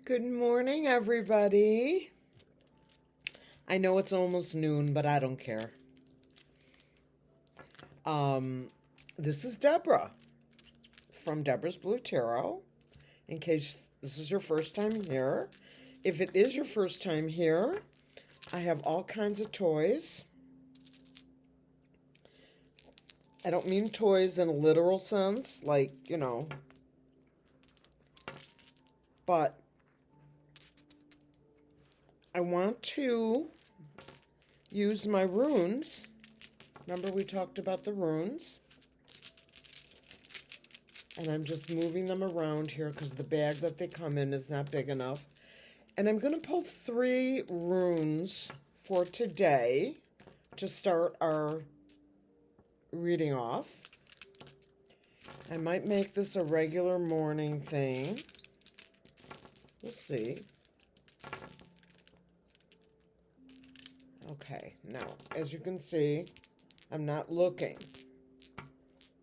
Good morning, everybody. I know it's almost noon, but I don't care. Um, this is Deborah from Deborah's Blue Tarot. In case this is your first time here, if it is your first time here, I have all kinds of toys. I don't mean toys in a literal sense, like, but I want to use my runes. Remember we talked about the runes? And I'm just moving them around here because the bag that they come in is not big enough. And I'm going to pull 3 runes for today to start our reading off. I might make this a regular morning thing. We'll see. Okay, now, as you can see, I'm not looking.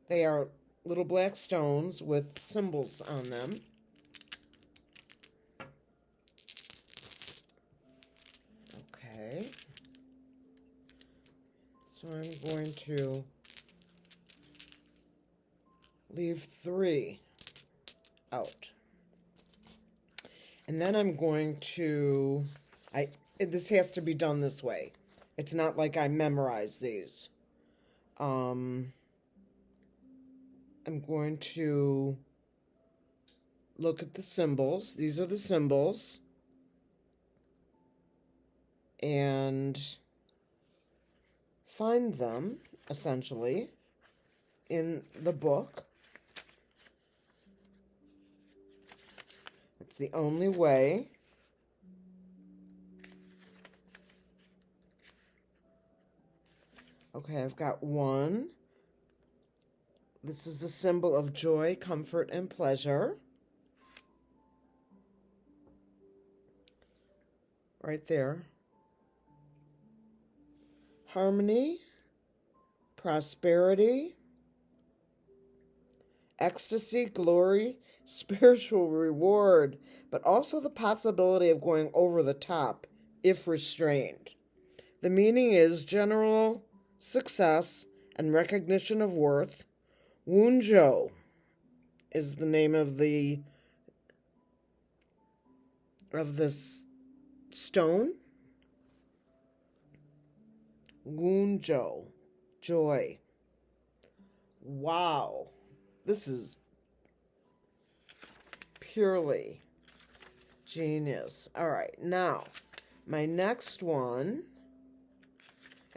They are little black stones with symbols on them. Okay. So I'm going to leave 3 out. And then I'm going to, this has to be done this way. It's not like I memorize these. I'm going to look at the symbols. These are the symbols. And find them, essentially, in the book. It's the only way. Okay, I've got 1. This is the symbol of joy, comfort, and pleasure. Right there. Harmony, prosperity, ecstasy, glory, spiritual reward, but also the possibility of going over the top if restrained. The meaning is general success and recognition of worth. Wunjo is the name of this stone. Wunjo, joy. Wow, this is purely genius. All right, now my next one,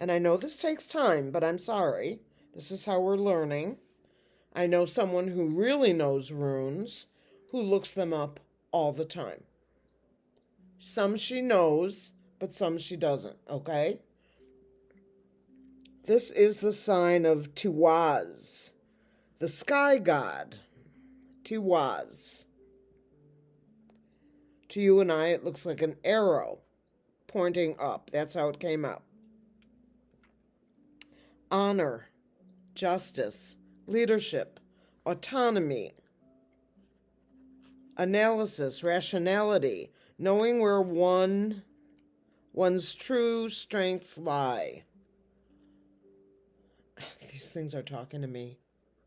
and I know this takes time, but I'm sorry. This is how we're learning. I know someone who really knows runes, who looks them up all the time. Some she knows, but some she doesn't, okay? This is the sign of Tiwaz, the sky god, Tiwaz. To you and I, it looks like an arrow pointing up. That's how it came out. Honor, justice, leadership, autonomy, analysis, rationality, knowing where one's true strengths lie. These things are talking to me,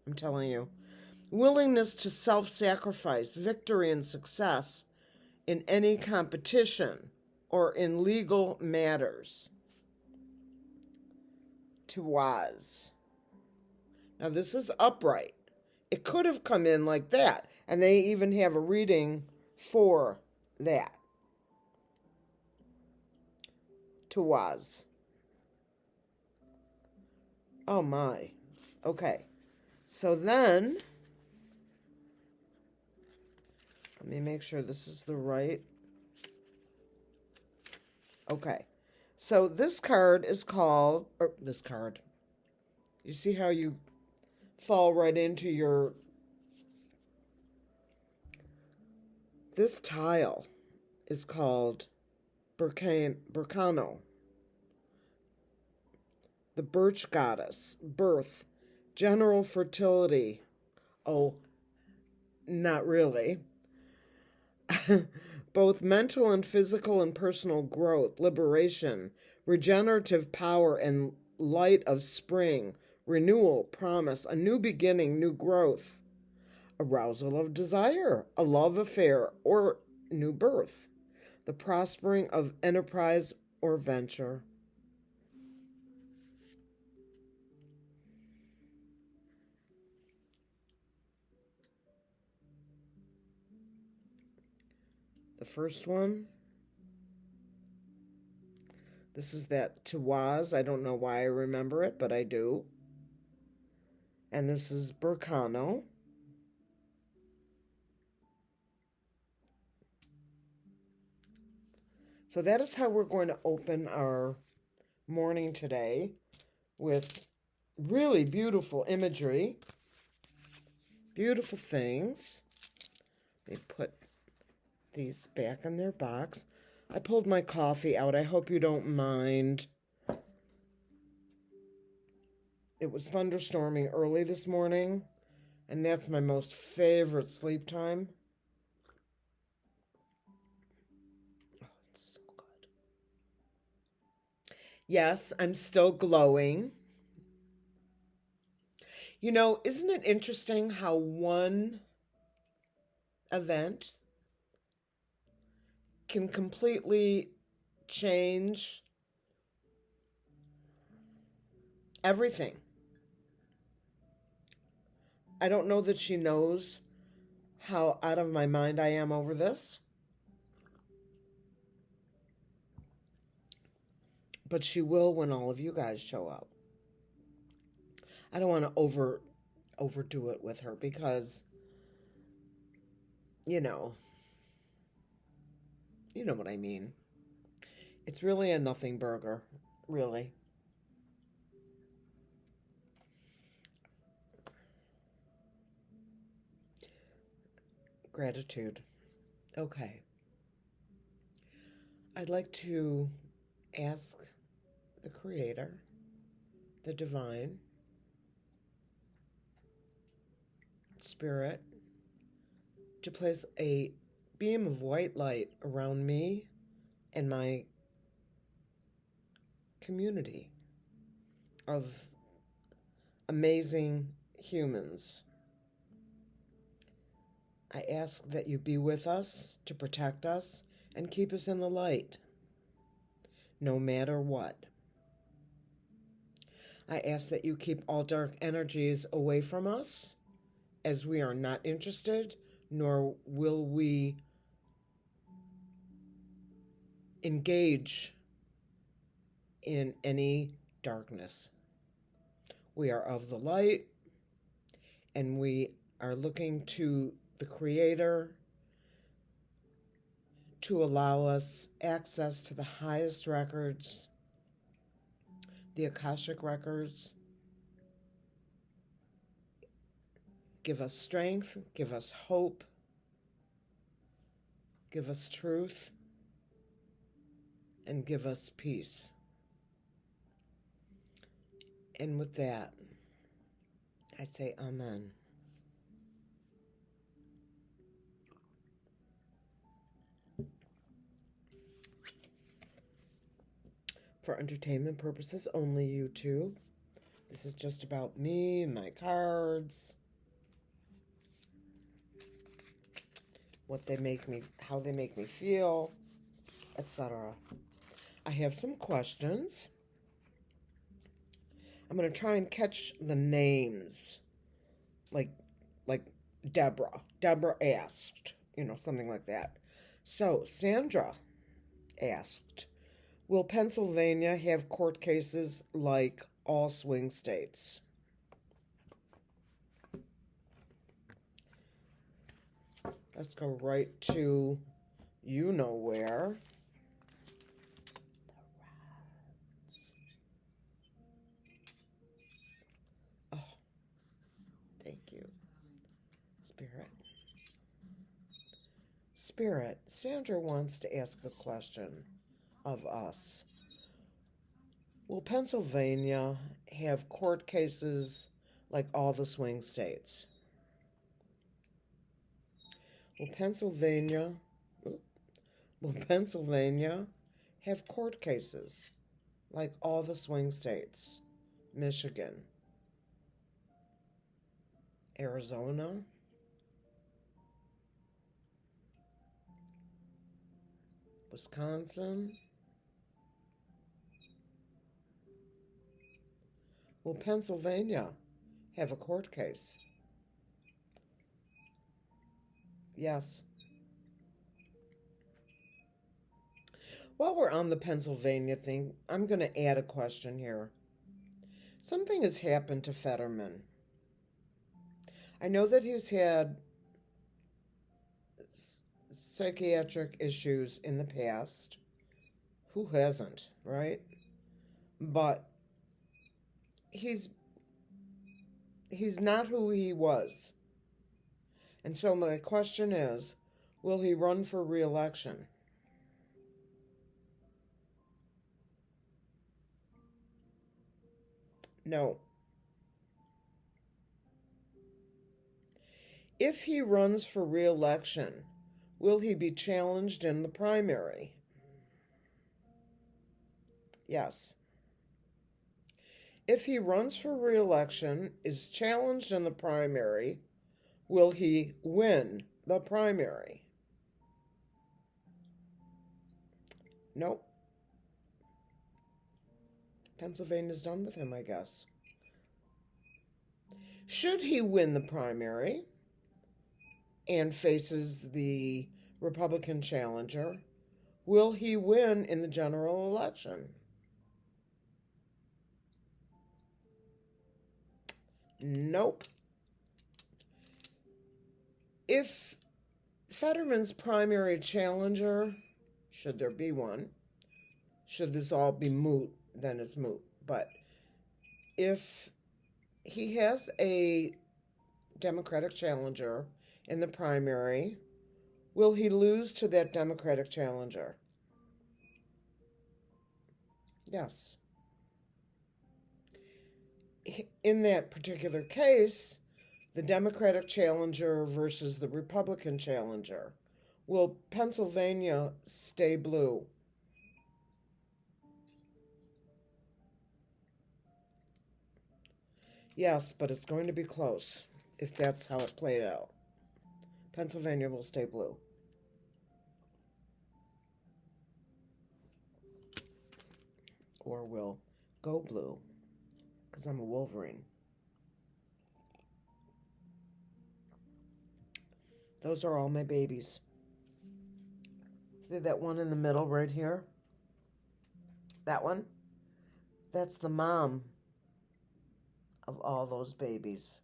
I'm telling you. Willingness to self-sacrifice, victory and success in any competition or in legal matters. Tiwaz. Now this is upright. It could have come in like that, and they even have a reading for that. Tiwaz. Oh my. Okay. So then, let me make sure this is the right. Okay. So this card is called, or this card. You see how you fall right into this tile is called Berkano. The birch goddess, birth, general fertility. Oh, not really. both mental and physical and personal growth, liberation, regenerative power and light of spring, renewal, promise, a new beginning, new growth, arousal of desire, a love affair, or new birth, the prospering of enterprise or venture. The first one, this is that Tawaz. I don't know why I remember it, but I do. And this is Burkano. So that is how we're going to open our morning today, with really beautiful imagery, beautiful things. They put these back in their box. I pulled my coffee out. I hope you don't mind. It was thunderstorming early this morning, and that's my most favorite sleep time. Oh, it's so good. Yes, I'm still glowing. You know, isn't it interesting how one event can completely change everything? I don't know that she knows how out of my mind I am over this, but she will when all of you guys show up. I don't want to overdo it with her because, you know what I mean. It's really a nothing burger, really. Gratitude. Okay. I'd like to ask the Creator, the Divine, Spirit, to place a beam of white light around me and my community of amazing humans. I ask that you be with us to protect us and keep us in the light, no matter what. I ask that you keep all dark energies away from us, as we are not interested, nor will we engage in any darkness. We are of the light, and we are looking to the Creator to allow us access to the highest records, the Akashic records. Give us strength, give us hope, give us truth, and give us peace. And with that, I say Amen. For entertainment purposes only, YouTube. This is just about me and my cards. What they make me, how they make me feel, etc. I have some questions. I'm going to try and catch the names. Like Deborah. Deborah asked, something like that. So, Sandra asked, will Pennsylvania have court cases like all swing states? Let's go right to you know where. Oh, thank you. Spirit, Sandra wants to ask a question of us. Will Pennsylvania have court cases like all the swing states? Will Pennsylvania Will Pennsylvania have court cases like all the swing states? Michigan, Arizona, Wisconsin. Will Pennsylvania have a court case? Yes. While we're on the Pennsylvania thing, I'm going to add a question here. Something has happened to Fetterman. I know that he's had psychiatric issues in the past. Who hasn't, right? But he's not who he was. And so my question is, will he run for re-election? No. If he runs for re-election, will he be challenged in the primary? Yes. If he runs for re-election, is challenged in the primary, will he win the primary? Nope. Pennsylvania's done with him, I guess. Should he win the primary and faces the Republican challenger, will he win in the general election? Nope. If Fetterman's primary challenger, should there be one, should this all be moot, then it's moot. But if he has a Democratic challenger in the primary, will he lose to that Democratic challenger? Yes. In that particular case, the Democratic challenger versus the Republican challenger, will Pennsylvania stay blue? Yes, but it's going to be close if that's how it played out. Pennsylvania will stay blue. Or will go blue, because I'm a Wolverine. Those are all my babies. See that one in the middle right here? That one? That's the mom of all those babies.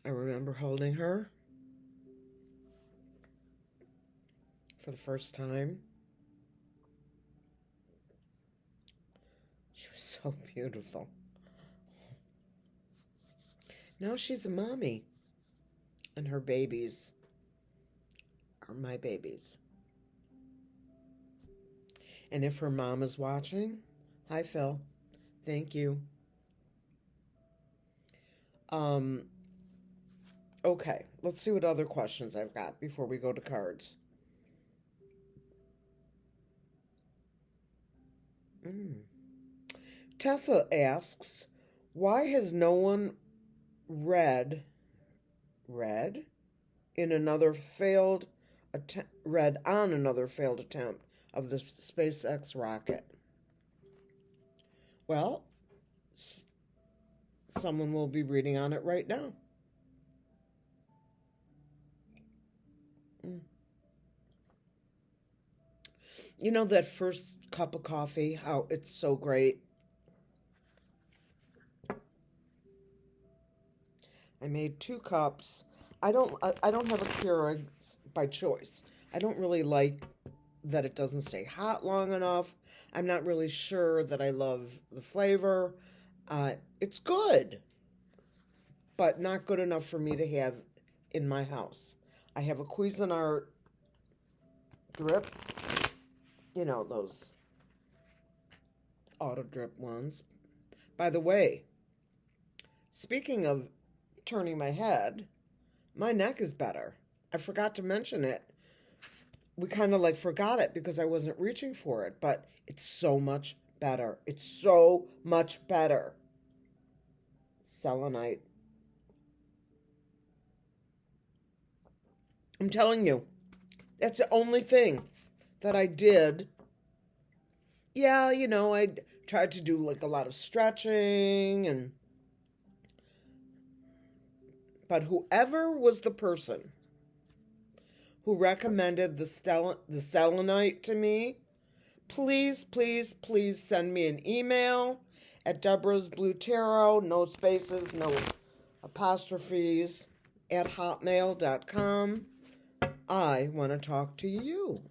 I remember holding her for the first time. She was so beautiful. Now she's a mommy, and her babies are my babies. And if her mom is watching, hi Phil, thank you. Okay, let's see what other questions I've got before we go to cards. Tessa asks, why has no one read on another failed attempt of the SpaceX rocket? Well, someone will be reading on it right now. You know that first cup of coffee, how it's so great? I made 2 cups. I don't have a Keurig by choice. I don't really like that it doesn't stay hot long enough. I'm not really sure that I love the flavor. It's good, but not good enough for me to have in my house. I have a Cuisinart drip. You know, those auto drip ones. By the way, speaking of turning my head, my neck is better. I forgot to mention it. We kind of like forgot it because I wasn't reaching for it, but it's so much better. It's so much better. Selenite. I'm telling you, that's the only thing that I did. Yeah, I tried to do like a lot of stretching but whoever was the person who recommended the selenite to me, please, please, please send me an email at Deborah's Blue Tarot, no spaces, no apostrophes, at hotmail.com. I want to talk to you.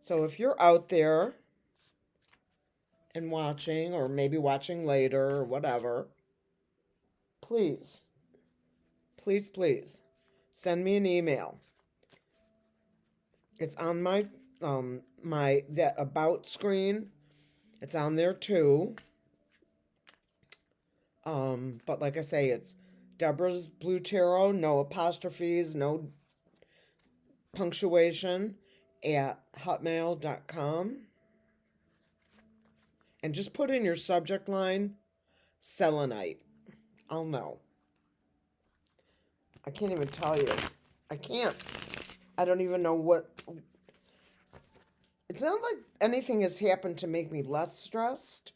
So if you're out there and watching, or maybe watching later or whatever, please, please, please send me an email. It's on that about screen. It's on there too. But like I say, it's Deborah's Blue Tarot, no apostrophes, no punctuation, at hotmail.com. And just put in your subject line, selenite. I'll know. I can't even tell you. I can't. I don't even know what. It's not like anything has happened to make me less stressed.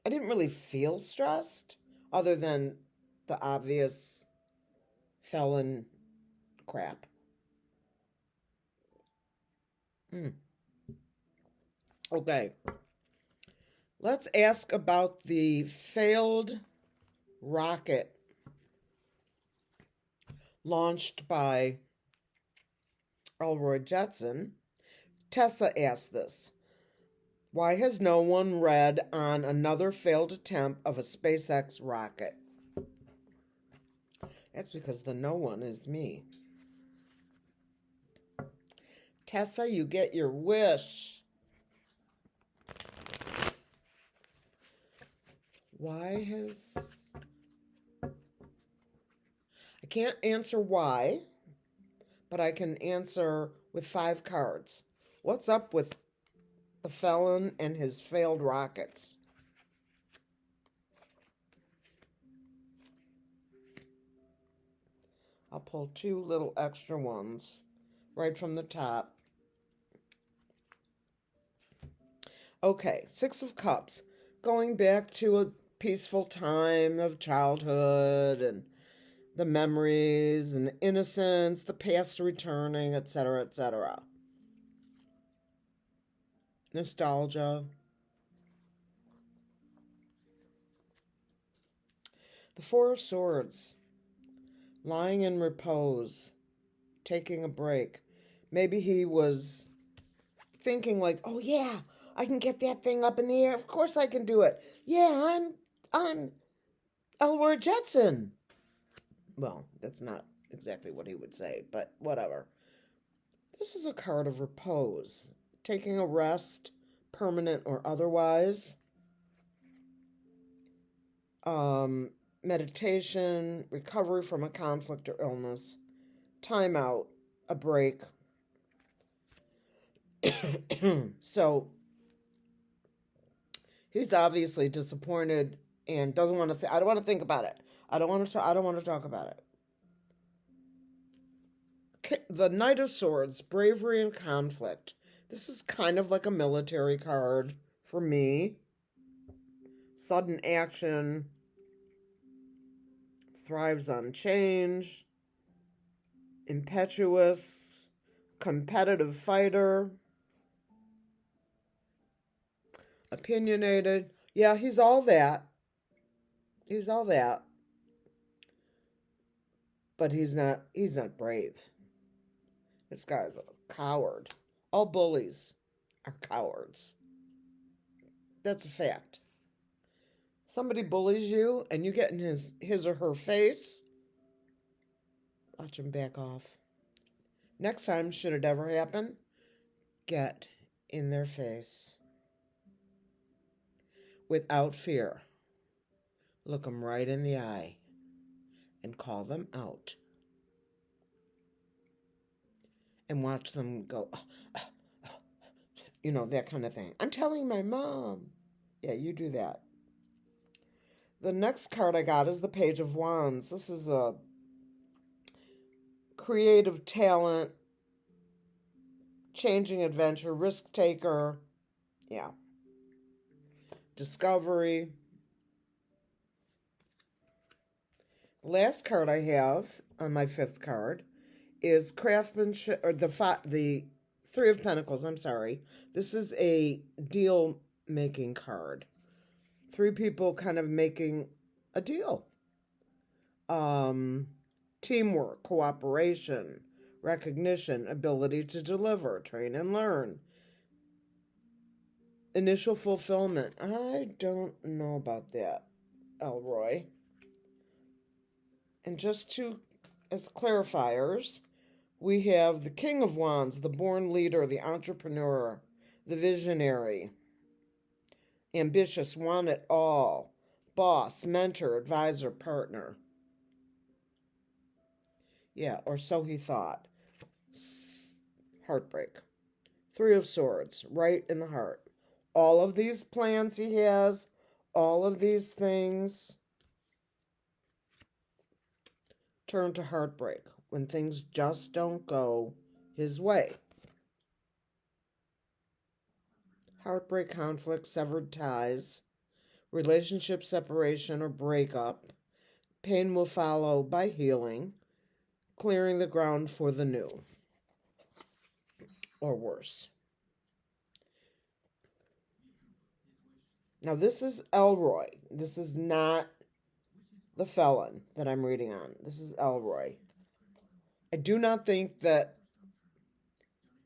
I didn't really feel stressed other than the obvious felon crap. Okay. Let's ask about the failed rocket launched by Elroy Jetson. Tessa asked this. Why has no one read on another failed attempt of a SpaceX rocket? That's because the no one is me. Tessa, you get your wish. Why has... I can't answer why, but I can answer with 5 cards. What's up with the felon and his failed rockets? I'll pull 2 little extra ones right from the top. Okay, 6 of Cups. Going back to a peaceful time of childhood and the memories and the innocence, the past returning, etc., etc. Nostalgia. The 4 of Swords. Lying in repose. Taking a break. Maybe he was thinking like, oh yeah, I can get that thing up in the air. Of course I can do it. Yeah, I'm Elroy Jetson. Well, that's not exactly what he would say, but whatever. This is a card of repose. Taking a rest, permanent or otherwise. Meditation, recovery from a conflict or illness, time out, a break. So he's obviously disappointed and doesn't want to. I don't want to think about it. I don't want to talk about it. The Knight of Swords, bravery and conflict. This is kind of like a military card for me. Sudden action, thrives on change, impetuous, competitive fighter, opinionated. Yeah, he's all that. He's all that. But he's not brave. This guy's a coward. All bullies are cowards. That's a fact. Somebody bullies you and you get in his or her face, watch him back off. Next time, should it ever happen, get in their face. Without fear. Look them right in the eye and call them out. and watch them go, you know, that kind of thing. I'm telling my mom. Yeah, you do that. The next card I got is the Page of Wands. This is a creative talent, changing adventure, risk taker. Yeah. Discovery. Last card I have on my fifth card is craftsmanship, or the Three of Pentacles. I'm sorry. This is a deal making card. Three people kind of making a deal. Teamwork, cooperation, recognition, ability to deliver, train and learn. Initial fulfillment. I don't know about that, Elroy. And just as clarifiers, we have the King of Wands, the born leader, the entrepreneur, the visionary, ambitious, want it all, boss, mentor, advisor, partner. Yeah, or so he thought. Heartbreak. Three of Swords, right in the heart. All of these plans he has, all of these things turn to heartbreak when things just don't go his way. Heartbreak, conflict, severed ties, relationship separation or breakup. Pain will follow by healing, clearing the ground for the new, or worse. Now, this is Elroy. This is not the felon that I'm reading on. This is Elroy. I do not think that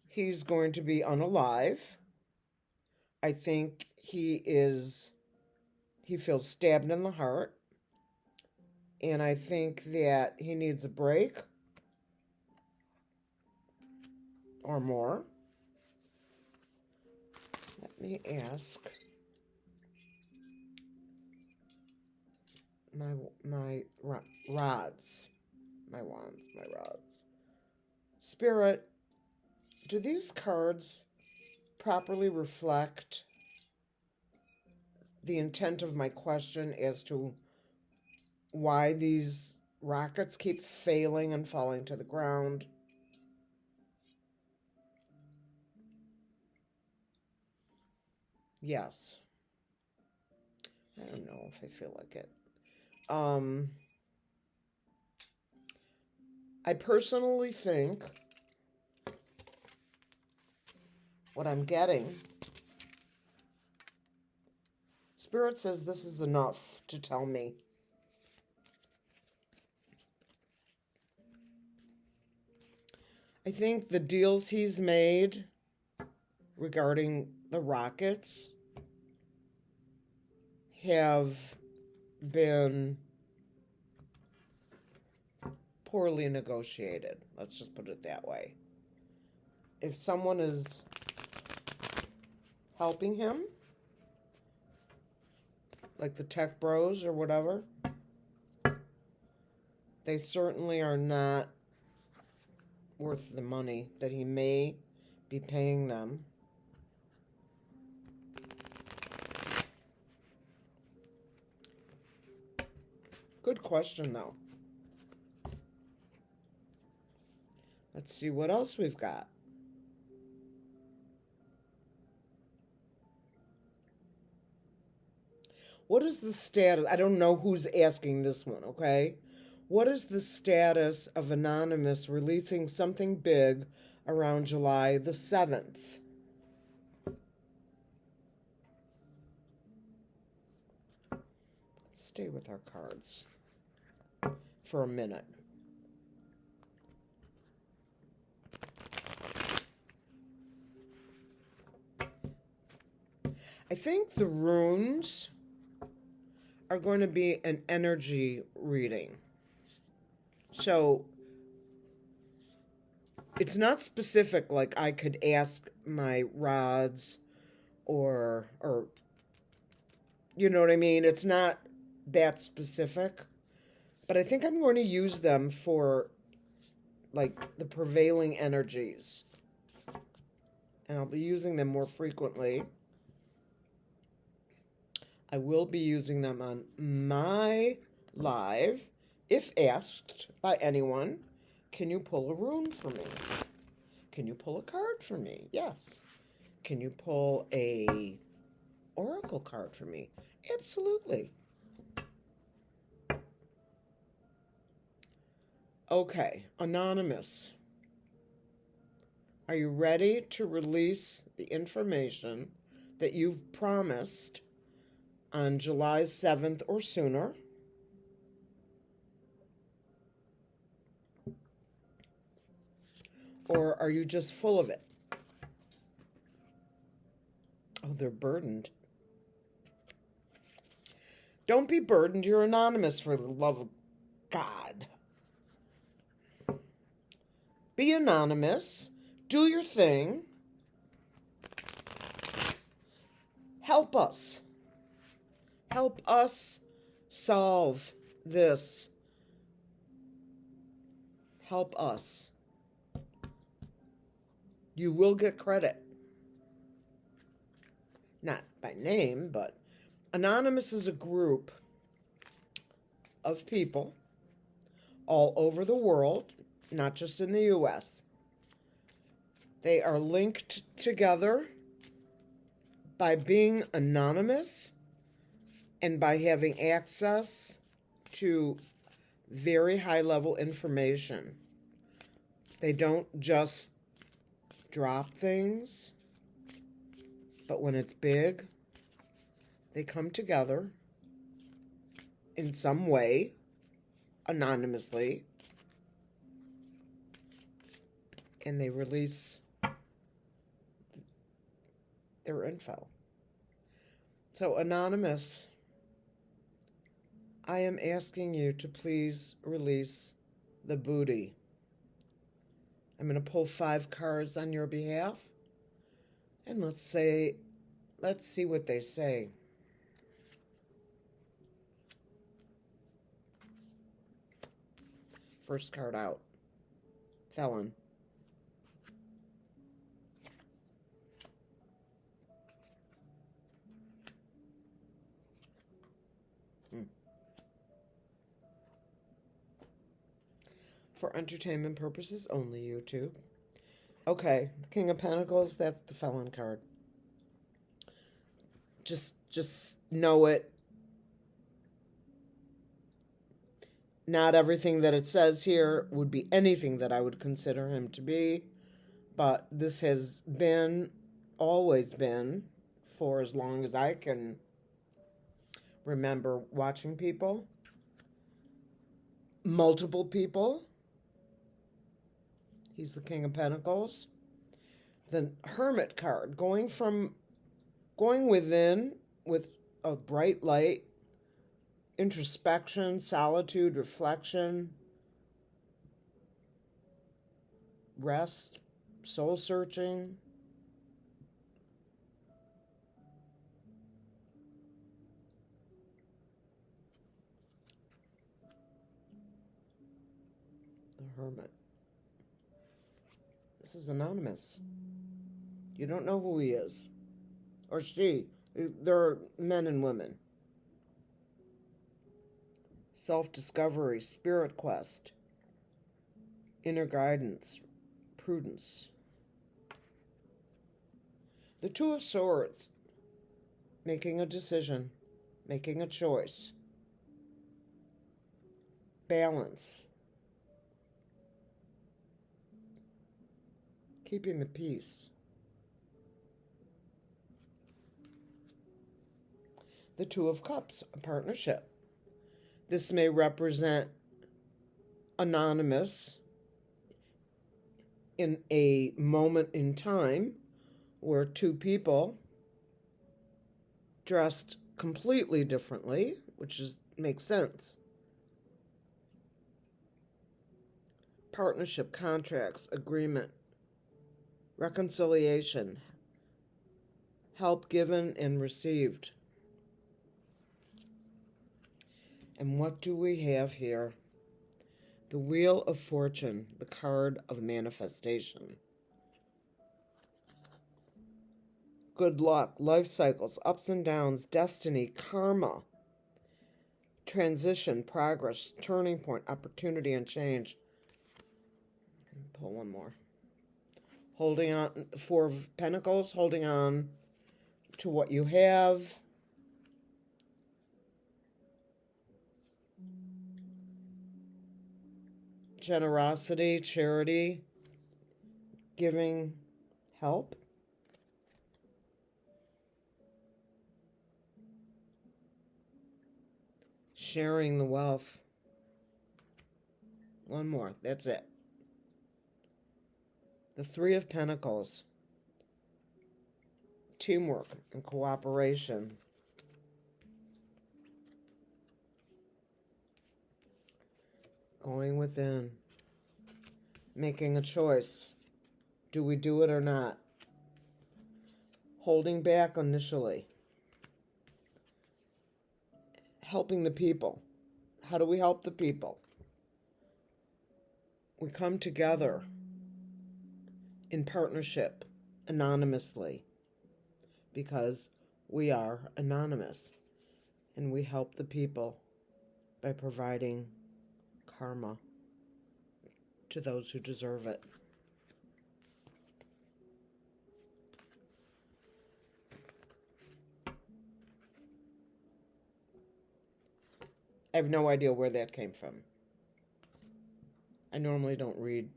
he's going to be unalive. I think he feels stabbed in the heart. And I think that he needs a break or more. Let me ask my rods. My wands, my rods. Spirit, do these cards properly reflect the intent of my question as to why these rockets keep failing and falling to the ground? Yes. I don't know if I feel like it. I personally think what I'm getting, Spirit says this is enough to tell me. I think the deals he's made regarding the rockets have been poorly negotiated. Let's just put it that way. If someone is helping him, like the tech bros or whatever, they certainly are not worth the money that he may be paying them. Good question, though. Let's see what else we've got. What is the status? I don't know who's asking this one, okay? What is the status of Anonymous releasing something big around July the 7th? Let's stay with our cards for a minute. I think the runes are going to be an energy reading. So it's not specific, like I could ask my rods or you know what I mean? It's not that specific. But I think I'm going to use them for like the prevailing energies. And I'll be using them more frequently. I will be using them on my live. If asked by anyone, can you pull a rune for me? Can you pull a card for me? Yes. Can you pull a oracle card for me? Absolutely. Okay, Anonymous. Are you ready to release the information that you've promised on July 7th or sooner? Or are you just full of it? Oh, they're burdened. Don't be burdened. You're anonymous, for the love of God. Be anonymous. Do your thing. Help us. Help us solve this. Help us. You will get credit. Not by name, but Anonymous is a group of people all over the world, not just in the U.S. They are linked together by being anonymous and by having access to very high-level information. They don't just drop things, but when it's big, they come together in some way, anonymously, and they release their info. So, Anonymous, I am asking you to please release the booty. I'm going to pull 5 cards on your behalf, and let's see what they say. First card out. Felon. For entertainment purposes only, YouTube. Okay, King of Pentacles, that's the Felon card. Just know it. Not everything that it says here would be anything that I would consider him to be, but this has been, always been, for as long as I can remember watching people, multiple people. He's the King of Pentacles. The Hermit card, going within with a bright light, introspection, solitude, reflection, rest, soul searching. The Hermit. This is anonymous. You don't know who he is. Or she. There are men and women. Self-discovery, spirit quest, inner guidance, prudence. The Two of Swords. Making a decision. Making a choice. Balance. Keeping the peace. The Two of Cups, a partnership. This may represent anonymous in a moment in time where two people dressed completely differently, which makes sense. Partnership, contracts, agreement, reconciliation, help given and received. And what do we have here? The Wheel of Fortune, the card of manifestation. Good luck, life cycles, ups and downs, destiny, karma, transition, progress, turning point, opportunity, and change. Pull one more. Holding on, Four of Pentacles, holding on to what you have. Generosity, charity, giving help. Sharing the wealth. One more. That's it. The Three of Pentacles. Teamwork and cooperation. Going within. Making a choice. Do we do it or not? Holding back initially. Helping the people. How do we help the people? We come together in partnership, anonymously, because we are anonymous, and we help the people by providing karma to those who deserve it. I have no idea where that came from. I normally don't read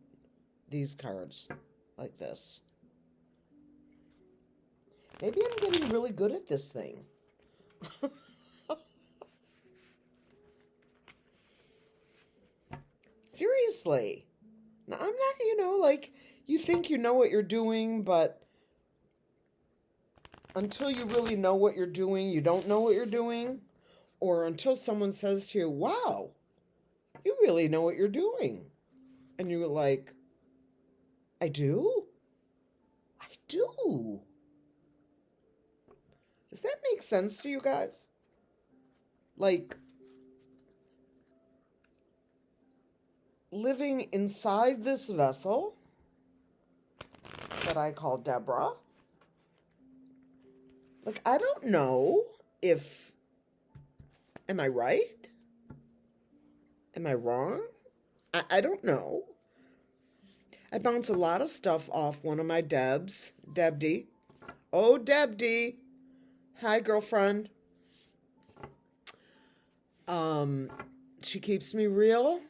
these cards like this. Maybe I'm getting really good at this thing. Seriously. Now, I'm not, like, you think you know what you're doing, but until you really know what you're doing, you don't know what you're doing. Or until someone says to you, wow, you really know what you're doing. And you're like, I do? I do. Does that make sense to you guys? Like, living inside this vessel that I call Deborah. Like, I don't know if, am I right? Am I wrong? I don't know. I bounce a lot of stuff off one of my Debs, Deb D. Oh, Deb D. Hi, girlfriend. She keeps me real.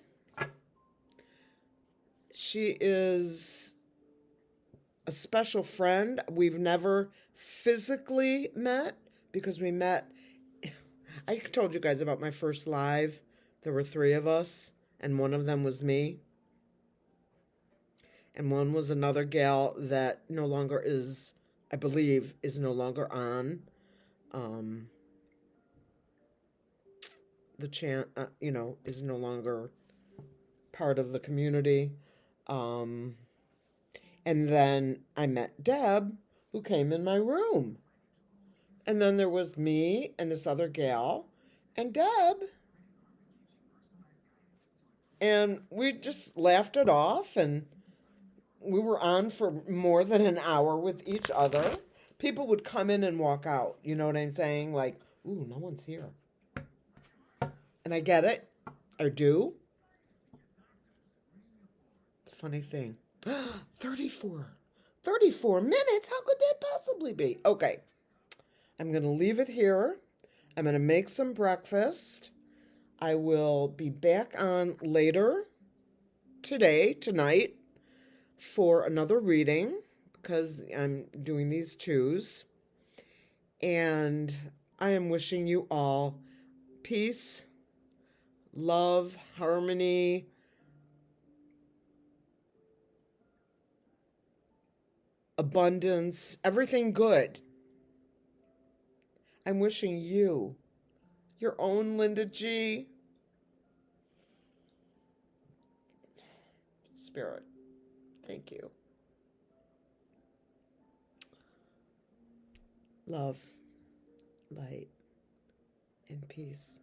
She is a special friend. We've never physically met because we met. I told you guys about my first live. There were 3 of us, and one of them was me. And one was another gal that no longer is, I believe, is no longer on the chant, is no longer part of the community. And then I met Deb, who came in my room. And then there was me and this other gal and Deb. And we just laughed it off, and we were on for more than an hour with each other. People would come in and walk out. You know what I'm saying? Like, ooh, no one's here. And I get it. I do. Funny thing. 34 minutes? How could that possibly be? Okay. I'm going to leave it here. I'm going to make some breakfast. I will be back on later tonight, for another reading, because I'm doing these 2s. And I am wishing you all peace, love, harmony, abundance, everything good. I'm wishing you, your own Linda G. Spirit, thank you. Love, light, and peace.